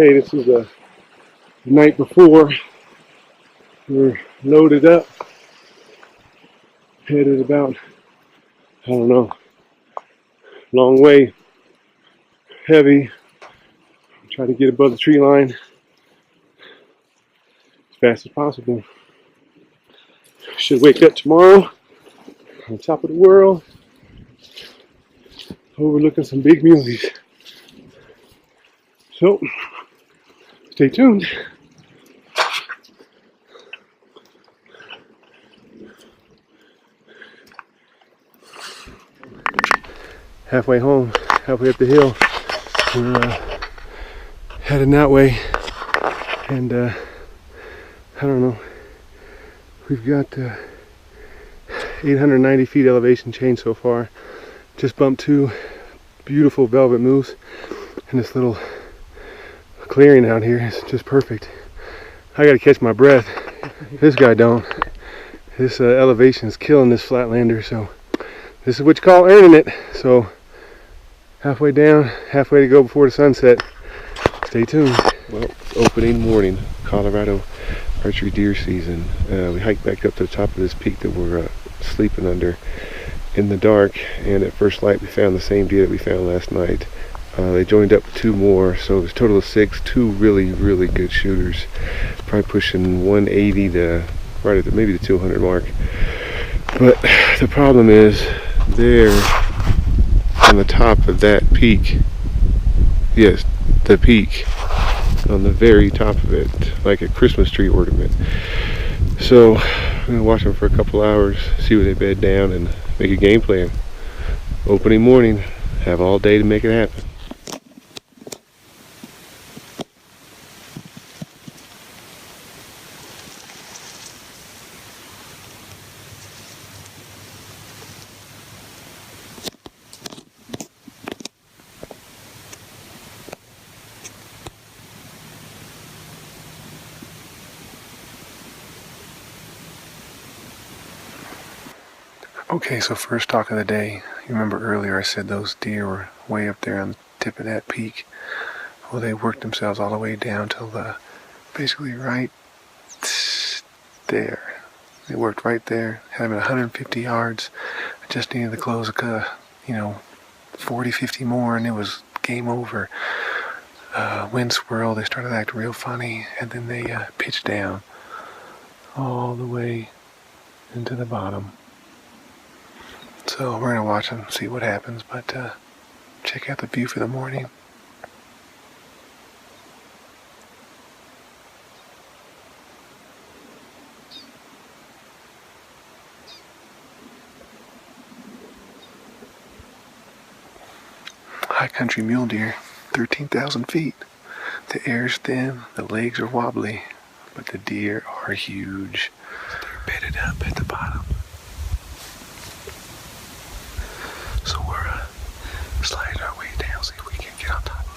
Okay, this is the night before. We're loaded up, headed about, I don't know, long way, heavy. Try to get above the tree line as fast as possible. Should wake up tomorrow on top of the world, overlooking some big muleys. So, stay tuned. Halfway home, halfway up the hill. We're heading that way, and I don't know. We've got 890 feet elevation change so far. Just bumped 2 beautiful velvet moose, and this little clearing out here is just perfect. I gotta catch my breath. This guy don't. This elevation is killing this flatlander, so this is what you call earning it. So halfway down, halfway to go before the sunset. Stay tuned. Well, it's opening morning, Colorado archery deer season. We hiked back up to the top of this peak that we're sleeping under in the dark, and at first light we found the same deer that we found last night. They joined up with 2 more, so it was a total of 6, 2 really good shooters, probably pushing 180 to right at maybe the 200 mark. But the problem is there on the top of that peak, yes, the peak, on the very top of it, like a Christmas tree ornament. So I'm gonna watch them for a couple hours, see where they bed down, and make a game plan. Opening morning, have all day to make it happen. Okay, so first talk of the day. You remember earlier I said those deer were way up there on the tip of that peak. Well, they worked themselves all the way down till basically right there. They worked right there, had them at 150 yards. I just needed to close 40, 50 more, and it was game over. Wind swirl, they started acting real funny, and then they pitched down all the way into the bottom. So we're gonna watch them, see what happens, but check out the view for the morning. High country mule deer, 13,000 feet. The air's thin, the legs are wobbly, but the deer are huge. They're bedded up at the bottom. So we're sliding our way down, see if we can get on top of them.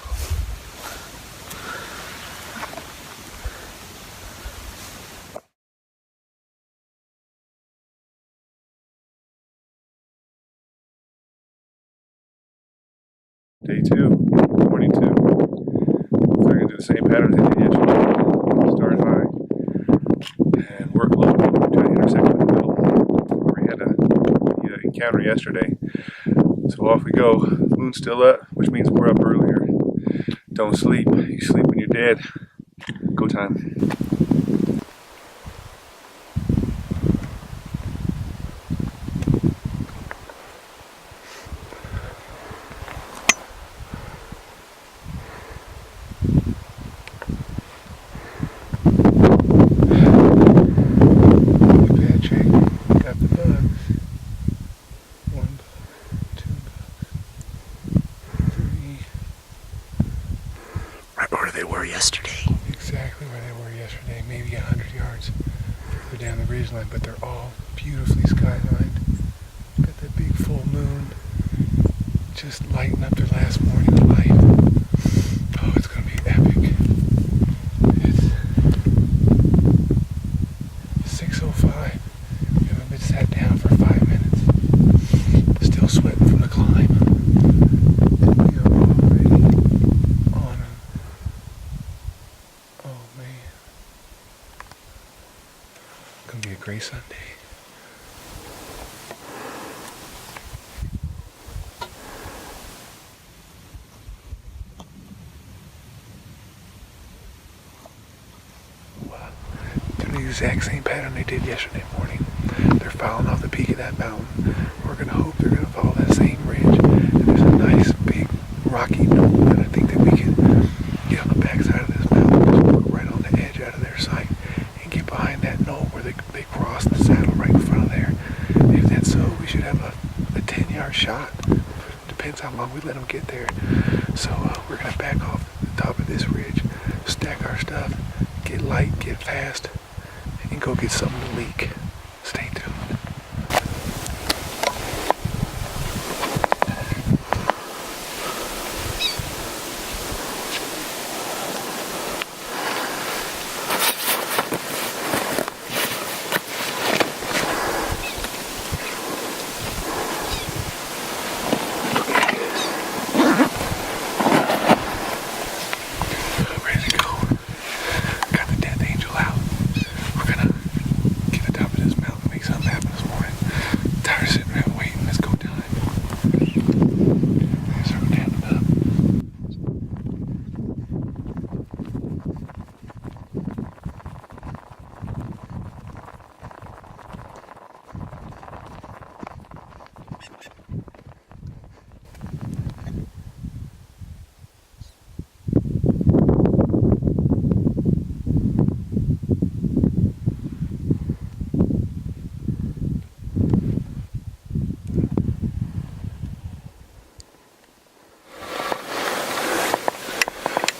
Day 2, morning 2. So we're going to do the same pattern as I did yesterday. Start high and work low to the intersect in the middle where we had an encounter yesterday. So off we go. Moon's still up, which means we're up earlier. Don't sleep. You sleep when you're dead. Go time. Exactly where they were yesterday, maybe 100 yards further down the ridgeline, but they're all beautifully skylined. Got that big full moon just lighting up their last morning of light. Oh, it's gonna be epic. It's 6:05. We haven't been sat down for 5 minutes. Still sweating from the climb. We are already on Gonna be a great Sunday. Doing the exact same pattern they did yesterday morning. They're filing off the peak of that mountain. We're gonna hope they're gonna follow that same ridge. And there's a nice big rocky knoll that I think that we can get on the backside of this mountain, just work right on the edge out of their sight, and get behind that knoll where they cross the saddle right in front of there. If that's so, we should have a 10-yard shot. Depends how long we let them get there. So we're gonna back off the top of this ridge, stack our stuff, get light, get fast, and go get something to leak. Stay tuned.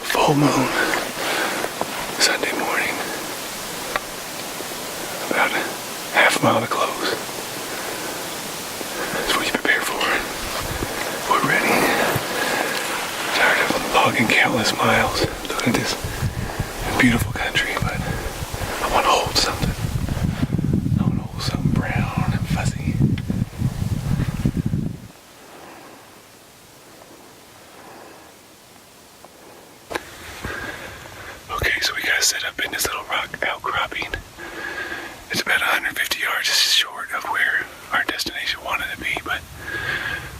Full moon, Sunday morning, about a half mile to close. That's what you prepare for. We're ready. Tired of logging countless miles, looking at this beautiful country, but I want to hold something. I want to hold something brown and fuzzy. Okay, so we got set up in this little rock outcropping. It's about 150 yards short of where our destination wanted to be, but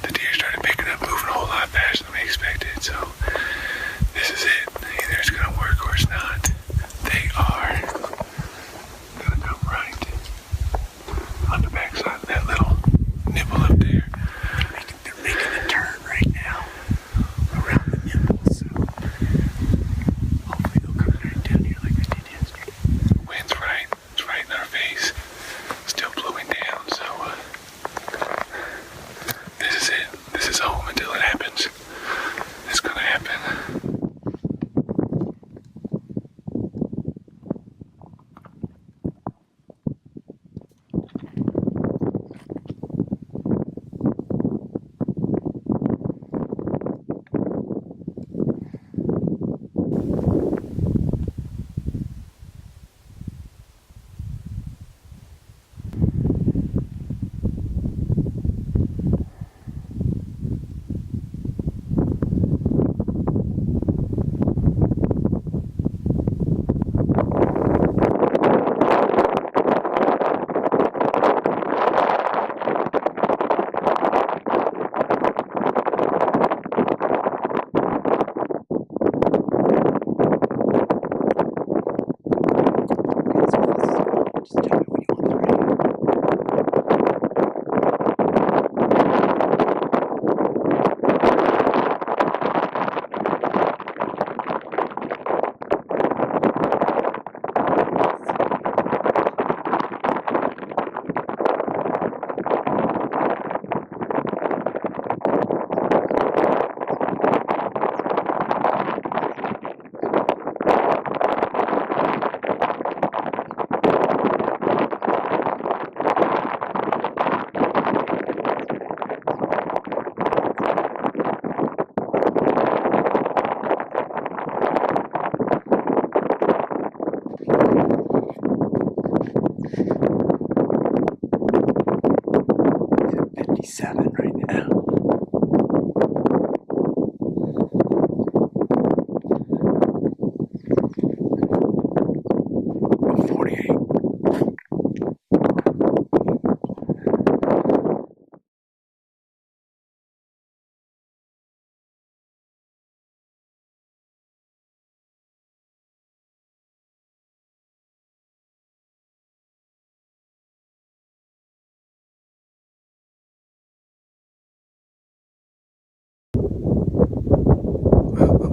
the deer started picking up, moving a whole lot faster than we expected, so this is it. Either it's gonna work or it's not. They are gonna come right on the backside of that little nipple up there. They're making a turn right now around the nipple, so hopefully they'll come right down here like they did yesterday. Wind's right, it's right in our face, still blowing down, so this is it. This is home until it happens. It's gonna happen.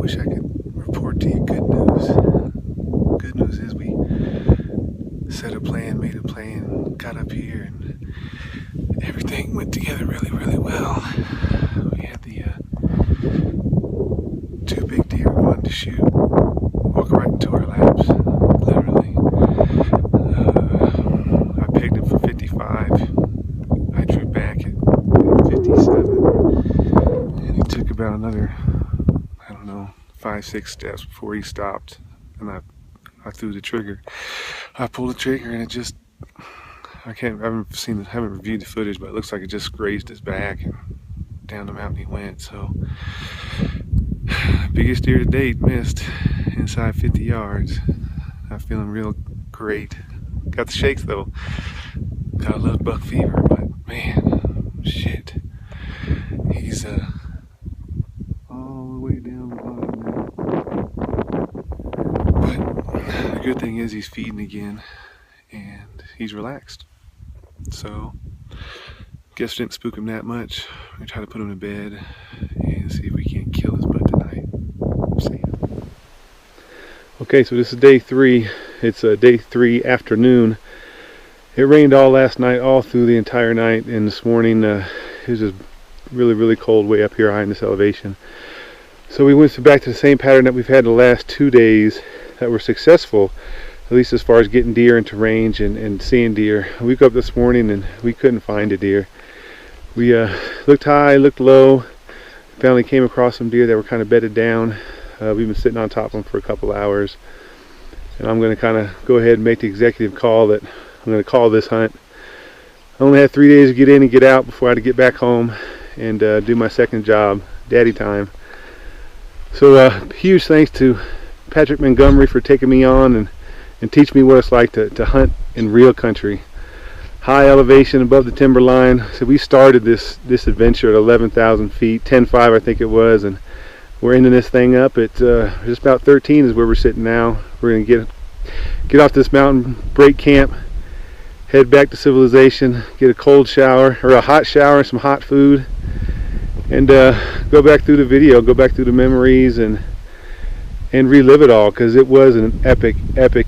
wish I could report to you good news. Good news is we set a plan, made a plan, got up here, and everything went together really, really well. We had the 2 big deer we wanted to shoot walk right into our laps, literally. I pegged him for 55. I drew back at 57, and he took about another, I don't know, 5-6 steps before he stopped, and I threw the trigger. I pulled the trigger, and it just, I haven't reviewed the footage, but it looks like it just grazed his back, and down the mountain he went. So biggest deer to date missed inside 50 yards. I'm feeling real great. Got the shakes though. Gotta love buck fever, but man, shit. He's all the way down the bottom now. But the good thing is he's feeding again and he's relaxed. So guess didn't spook him that much. We try to put him to bed and see if we can't kill his butt tonight. See ya. Okay, so this is day 3. It's day 3 afternoon. It rained all last night, all through the entire night, and this morning it was just really, really cold way up here high in this elevation. So we went back to the same pattern that we've had the last 2 days that were successful, at least as far as getting deer into range and seeing deer. We woke up this morning and we couldn't find a deer. We looked high, looked low, finally came across some deer that were kind of bedded down. We've been sitting on top of them for a couple hours, and I'm going to kind of go ahead and make the executive call that I'm going to call this hunt. I only had 3 days to get in and get out before I had to get back home and do my second job, daddy time. So huge thanks to Patrick Montgomery for taking me on and teach me what it's like to hunt in real country. High elevation above the timberline. So we started this adventure at 11,000 feet, 10.5 I think it was, and we're ending this thing up at just about 13 is where we're sitting now. We're gonna get off this mountain, break camp, head back to civilization, get a cold shower or a hot shower and some hot food, and go back through the video, go back through the memories and relive it all, because it was an epic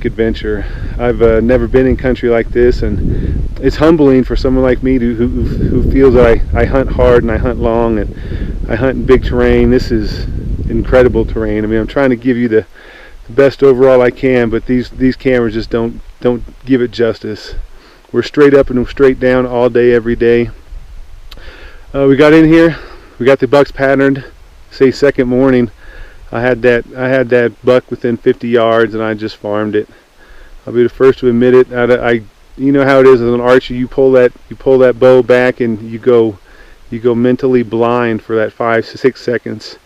adventure. I've never been in country like this, and it's humbling for someone like me who feels that I hunt hard and I hunt long and I hunt in big terrain. This is incredible terrain. I mean, I'm trying to give you the best overall I can, but these cameras just don't give it justice. We're straight up and straight down all day, every day. We got in here, we got the bucks patterned. Say second morning, I had that buck within 50 yards, and I just farmed it. I'll be the first to admit it. You know how it is as an archer. You pull that bow back, and you go mentally blind for that 5-6 seconds.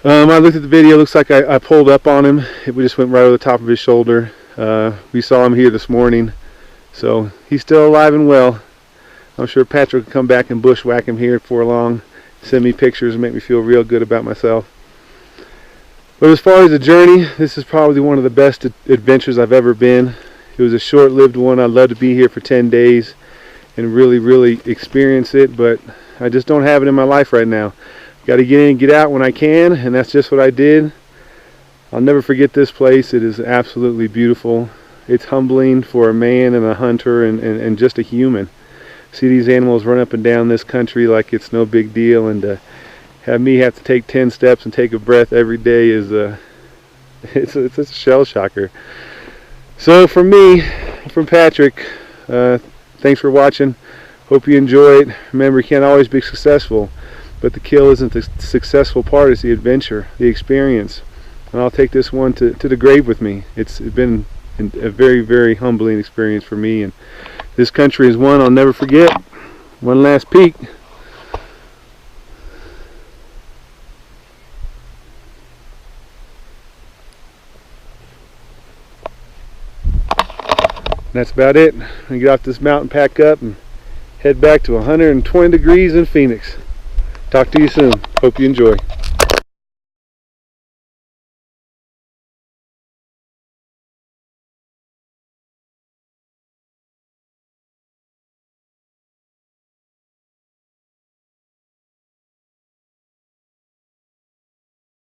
I looked at the video. Looks like I pulled up on him. It just went right over the top of his shoulder. We saw him here this morning, so he's still alive and well. I'm sure Patrick will come back and bushwhack him here before long, send me pictures and make me feel real good about myself. But as far as the journey, this is probably one of the best adventures I've ever been. It was a short-lived one. I'd love to be here for 10 days and really, really experience it, but I just don't have it in my life right now. Got to get in and get out when I can, and that's just what I did. I'll never forget this place. It is absolutely beautiful. It's humbling for a man and a hunter and just a human. See these animals run up and down this country like it's no big deal, and have me have to take 10 steps and take a breath every day is it's a shell shocker. So from me, from Patrick, thanks for watching. Hope you enjoy it. Remember, you can't always be successful, but the kill isn't the successful part. It's the adventure, the experience. And I'll take this one to the grave with me. It's been a very, very humbling experience for me, and this country is one I'll never forget. One last peek. That's about it. I'm gonna get off this mountain, pack up, and head back to 120 degrees in Phoenix. Talk to you soon. Hope you enjoy.